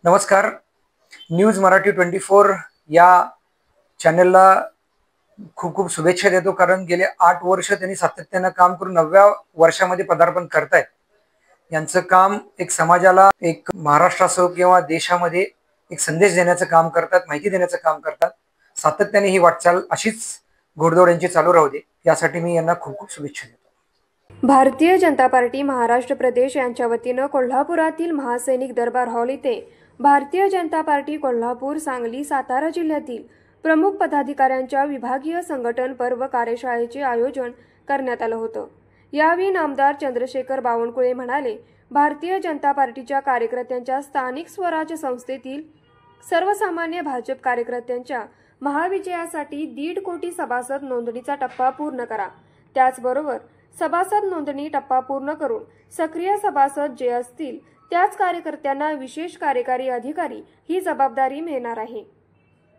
नमस्कार. न्यूज मराठी 24 या चॅनलला खूप खूप शुभेच्छा देतो, कारण गेले 8 वर्ष त्यांनी सातत्याने काम करून 9व्या वर्षामध्ये पदार्पण करतायत. यांचं काम एक समाजाला, एक महाराष्ट्रासह किंवा देशामध्ये एक संदेश देण्याचं काम करतात, माहिती देण्याचं काम करतात. सातत्याने ही वाटचाल अशीच घोडदौड यांची चालू राहू दे, यासाठी मी यांना खूप खूप शुभेच्छा देतो. भारतीय जनता पार्टी महाराष्ट्र प्रदेश यांच्या वतीनं कोल्हापुरातील महासैनिक दरबार हॉल इथे भारतीय जनता पार्टी कोल्हापूर, सांगली, सातारा जिल्ह्यातील प्रमुख पदाधिकाऱ्यांच्या विभागीय संघटन पर्व कार्यशाळेचे आयोजन करण्यात आलं होतं. यावेळी नामदार चंद्रशेखर बावनकुळे म्हणाले, भारतीय जनता पार्टीच्या कार्यकर्त्यांच्या स्थानिक स्वराज्य संस्थेतील सर्वसामान्य भाजप कार्यकर्त्यांच्या महाविजयासाठी 1.5 कोटी सभासद नोंदणीचा टप्पा पूर्ण करा. त्याचबरोबर सभासद नोंदणी टप्पा पूर्ण करून सक्रिय सभासद जे असतील त्याच कार्यकर्त्यांना विशेष कार्यकारी अधिकारी ही जबाबदारी मिळणार आहे.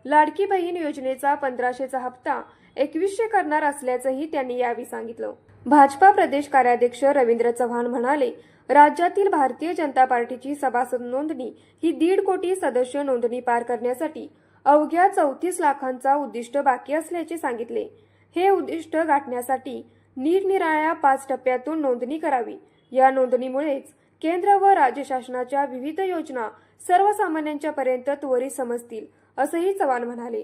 लाडकी बहीण योजनेचा 1500चा हप्ता 2100 करणार असल्याचंही त्यांनी यावेळी सांगितलं. भाजपा प्रदेश कार्याध्यक्ष रवींद्र चव्हाण म्हणाले, राज्यातील भारतीय जनता पार्टीची सभासद नोंदणी ही 1.5 कोटी सदस्य नोंदणी पार करण्यासाठी अवघ्या 34 लाखांचा उद्दिष्ट बाकी असल्याचे सांगितले. हे उद्दिष्ट गाठण्यासाठी निरनिराळ्या 5 टप्प्यातून नोंदणी करावी. या नोंदणीमुळेच केंद्र व राज्य शासनाच्या विविध योजना सर्वसामान्यांच्या पर्यंत त्वरित समजतील, असंही चव्हाण म्हणाले.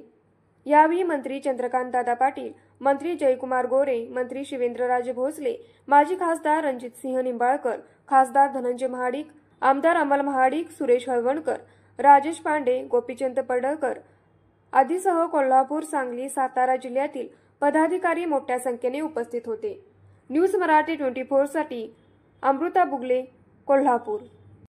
यावेळी मंत्री चंद्रकांतदादा पाटील, मंत्री जयकुमार गोरे, मंत्री शिवेंद्रराजे भोसले, माजी खासदार रणजितसिंह निंबाळकर, खासदार धनंजय महाडिक, आमदार अमल महाडिक, सुरेश हळवणकर, राजेश पांडे, गोपीचंद पडळकर आदीसह कोल्हापूर, सांगली, सातारा जिल्ह्यातील पदाधिकारी मोठ्या संख्येने उपस्थित होते. न्यूज मराठी 24 साठी अमृता बुगले, कोल्हापूर.